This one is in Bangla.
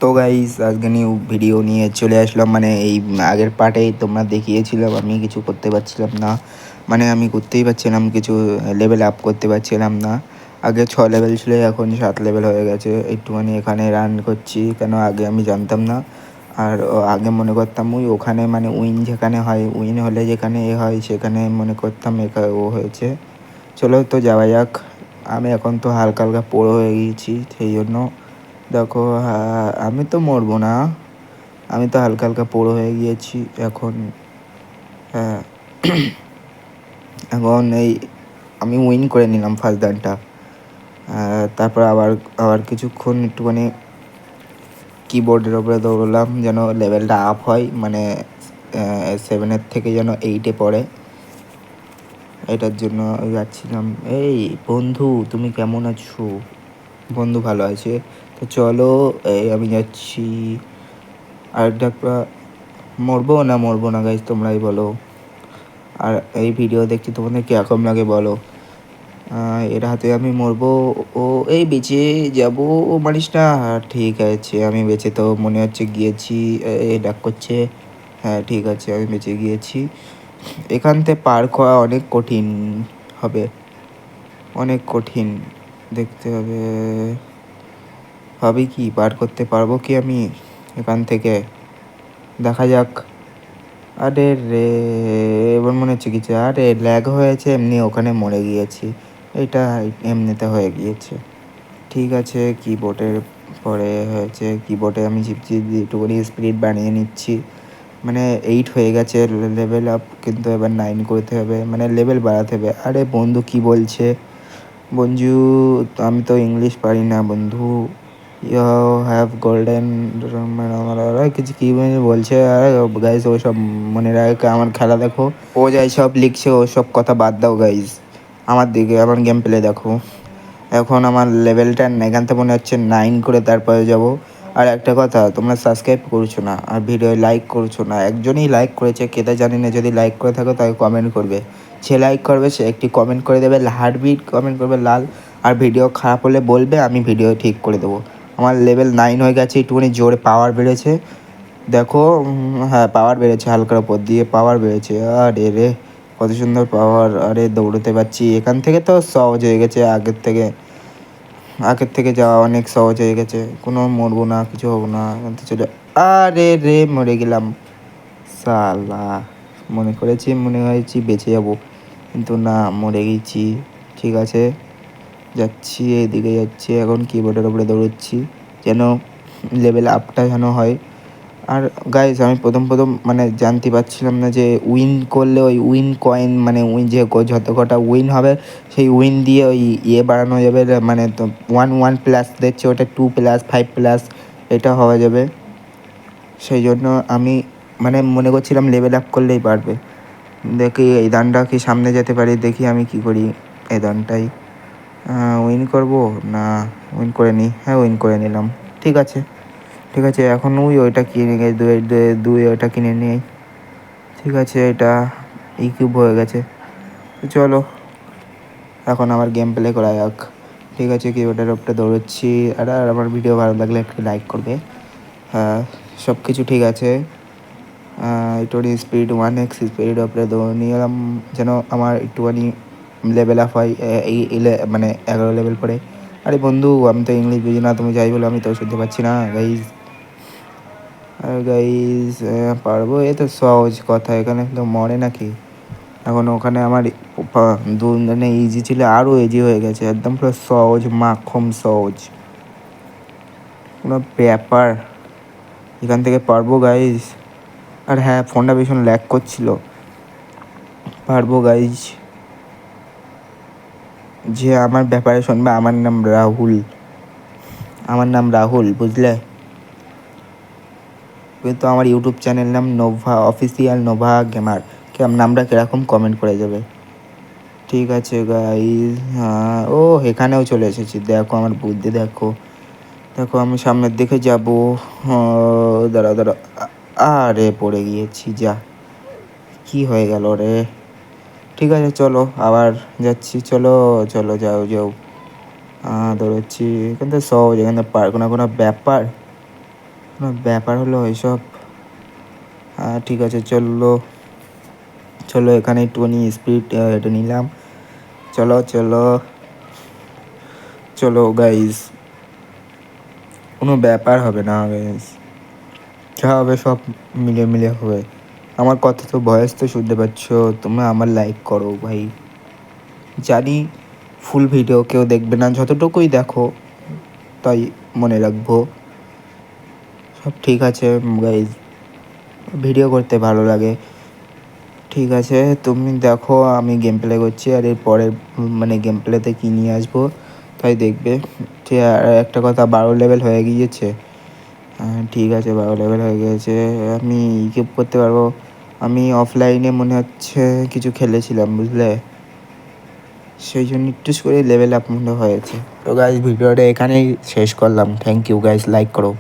তো গাইস আজকে নিউ ভিডিও নিয়ে চলে আসলাম। মানে এই আগের পার্টেই তোমরা দেখিয়েছিলাম আমি কিছু করতে পারছিলাম না। মানে আমি করতেই পারছিলাম কিছু, লেভেল আপ করতে পারছিলাম না। আগে 6 লেভেল ছিল, এখন 7 লেভেল হয়ে গেছে। একটুখানি এখানে রান করছি, কেন আগে আমি জানতাম না। আর আগে মনে করতাম ওখানে মানে উইন যেখানে হয়, উইন হলে যেখানে এ হয় সেখানে মনে করতাম ও হয়েছে। চলো তো যাওয়া যাক। আমি এখন তো হালকা হালকা পোড়ো হয়ে গিয়েছি, সেই জন্য দেখো। আমি তো মরবো না, আমি তো হালকা হালকা পোড়ো হয়ে গিয়েছি এখন। হ্যাঁ, এখন এই আমি উইন করে নিলাম ফার্স্ট ডানটা। তারপর আবার আবার কিছুক্ষণ একটুখানি কিবোর্ডের ওপরে দৌড়লাম যেন লেভেলটা আপ হয়, মানে 7-এর থেকে যেন 8-এ পড়ে। এটার জন্য যাচ্ছিলাম। এই বন্ধু, তুমি কেমন আছো? বন্ধু ভালো আছে। তো চলো, এই আমি যাচ্ছি। আরেকটা মরবো না গাইজ, তোমরাই বলো। আর এই ভিডিও দেখতে তোমাদের কীরকম লাগে বলো। এর হাতে আমি মরবো। ও এই বেঁচে যাবো, ও মানিস না। ঠিক আছে, আমি বেঁচে তো মনে হচ্ছে গিয়েছি। ডাক করছে। হ্যাঁ ঠিক আছে, আমি বেঁচে গিয়েছি। এখান থেকে পার করা অনেক কঠিন হবে, অনেক কঠিন। দেখতে হবে হবে কি, পার করতে পারবো কি আমি এখান থেকে, দেখা যাক। আরে রে, এবার মনে হচ্ছে কিছু, আরে ল্যাগ হয়েছে, এমনি ওখানে মরে গিয়েছি। এটা এমনিতে হয়ে গিয়েছে। ঠিক আছে, কিবোর্ডের পরে হয়েছে, কিবোর্ডে আমি চিপছি দিয়ে একটুখানি স্পিড বানিয়ে নিচ্ছি। মানে 8 হয়ে গেছে লেভেল আপ, কিন্তু এবার 9 করতে হবে, মানে লেভেল বাড়াতে হবে। আরে বন্ধু কি বলছে? বন্ধু, আমি তো ইংলিশ পারি না বন্ধু। ইউ হ্যাভ গোল্ডেন কিছু কী বলছে। আরে গাইজ ওসব মনে রাখে, আমার খেলা দেখো। ও যাই সব লিখছে, ওসব কথা বাদ দাও গাইজ। আমার দিকে আমার গেম প্লে দেখো। এখন আমার লেভেলটা এখান থেকে মনে হচ্ছে 9 করে তারপরে যাব। আর একটা কথা, তোমরা সাবস্ক্রাইব করছো না আর ভিডিও লাইক করছো না। একজনই লাইক করেছে, কেটে জানি না। যদি লাইক করে থাকো তাকে কমেন্ট করবে। যে লাইক করবে সে একটি কমেন্ট করে দেবে, হার্টবিট কমেন্ট করবে লাল। আর ভিডিও খারাপ হলে বলবে, আমি ভিডিও ঠিক করে দেবো। আমার লেভেল 9 হয়ে গেছে, একটুখানি জোরে পাওয়ার বেড়েছে দেখো। হ্যাঁ পাওয়ার বেড়েছে, হালকার ওপর দিয়ে পাওয়ার বেড়েছে। আরে রে, কত সুন্দর পাওয়ার। আরে দৌড়তে পারছি এখান থেকে, তো সহজ হয়ে গেছে আগের থেকে যাওয়া অনেক সহজ হয়ে গেছে। কোনো মরবো না, কিছু হবো না এখান থেকে চলে। আরে রে, মরে গেলাম সালা। মনে হয়েছি বেঁচে যাবো, কিন্তু না, মরে গেছি। ঠিক আছে, যাচ্ছি, এইদিকে যাচ্ছি। এখন কিবোর্ডের উপরে দৌড়চ্ছি যেন লেভেল আপটা যেন হয়। আর গাইজ আমি প্রথম মানে জানতে পারছিলাম না যে উইন করলে ওই উইন কয়েন, মানে উইন যে যত কটা উইন হবে সেই উইন দিয়ে ওই বাড়ানো যাবে। মানে তো 1 দিচ্ছে, ওটা 2+5+ এটা হওয়া যাবে। সেই জন্য আমি মানে মনে করছিলাম লেভেল আপ করলেই পারবে। দেখি এই দানটা কি সামনে যেতে পারি, দেখি আমি কি করি এই দানটাই। উইন করব না, উইন করে নিই। হ্যাঁ উইন করে নিলাম। ঠিক আছে, ঠিক আছে, এখন ওইটা কিনে গেছে, দুই ওইটা কিনে নিই। ঠিক আছে, এটা কিউব হয়ে গেছে। চলো এখন আমার গেম প্লে করা যাক। ঠিক আছে, কিবোর্ডের উপরে দৌড়চ্ছি। আর আমার ভিডিও ভালো লাগলে একটু লাইক করবে। হ্যাঁ, সব কিছু ঠিক আছে। একটুখানি স্পিড 1x স্পিড উপরে দৌড় নিয়ে এলাম যেন আমার একটুখানি লেভেল আপ হয়। মানে 11 লেভেল পরে। আরে বন্ধু, আমি তো ইংলিশ বুঝি না, তুমি যাই বলো আমি তো শুনতে পাচ্ছি না গাইজ। আর গাইজ পারবো, এ তো সহজ কথা, এখানে তো মরে নাকি। এখন ওখানে আমার মানে ইজি ছিল, আরও ইজি হয়ে গেছে, একদম পুরো সহজ, মাখম সহজ, কোনো ব্যাপার। এখান থেকে পারবো গাইজ। আর হ্যাঁ, ফোনটা ভীষণ ল্যাগ করছিল। পারবো গাইজ। যে আমার ব্যাপারে শুনবে, আমার নাম রাহুল, আমার নাম রাহুল, বুঝলে? কিন্তু আমার ইউটিউব চ্যানেল নাম নোভা অফিসিয়াল, নোভা গেমার। নামটা কীরকম কমেন্ট করে যাবে। ঠিক আছে গাইজ। হ্যাঁ, ও এখানেও চলে এসেছি, দেখো আমার বুদ্ধি দেখো। দেখো আমি সামনের দিকে যাবো। দাঁড়া দাঁড়া, আরে পড়ে গিয়েছি, যা কি হয়ে গেল রে। ঠিক আছে চলো, আবার যাচ্ছি। চলো চলো, যাও যাও। দৌড়চ্ছি, এখান থেকে সহজ, এখান থেকে পারবো না, কোনো ব্যাপার। কোনো ব্যাপার হলো এসব? ঠিক আছে, চলো চলো, এখানে একটুখানি স্পিড এটা নিলাম। চলো চলো চলো গাইজ, কোনো ব্যাপার হবে না গাইজ, যা হবে সব মিলে মিলে হবে। আমার কথা তো, ভয়েস তো শুনতে পাচ্ছ, তোমরা আমার লাইক করো ভাই। জানি ফুল ভিডিও কেউ দেখবে না, যতটুকুই দেখো তাই মনে রাখবো। সব ঠিক আছে গাইজ, ভিডিও করতে ভালো লাগে। ঠিক আছে, তুমি দেখো আমি গেম প্লে করছি, আর এর পরে মানে গেম প্লেতে কী নিয়ে আসবো তাই দেখবে। ঠিক, আর একটা কথা, 12 লেভেল হয়ে গিয়েছে। ঠিক আছে, 12 লেভেল হয়ে গিয়েছে, আমি ইকুইপ করতে পারবো। আমি অফলাইনে মনে হচ্ছে কিছু খেলেছিলাম, বুঝলে, সেই জন্য একটু করে লেভেল আপ মনে হয়েছে। তো গাইজ, ভিডিওটা এখানেই শেষ করলাম। থ্যাংক ইউ গাইজ, লাইক করো।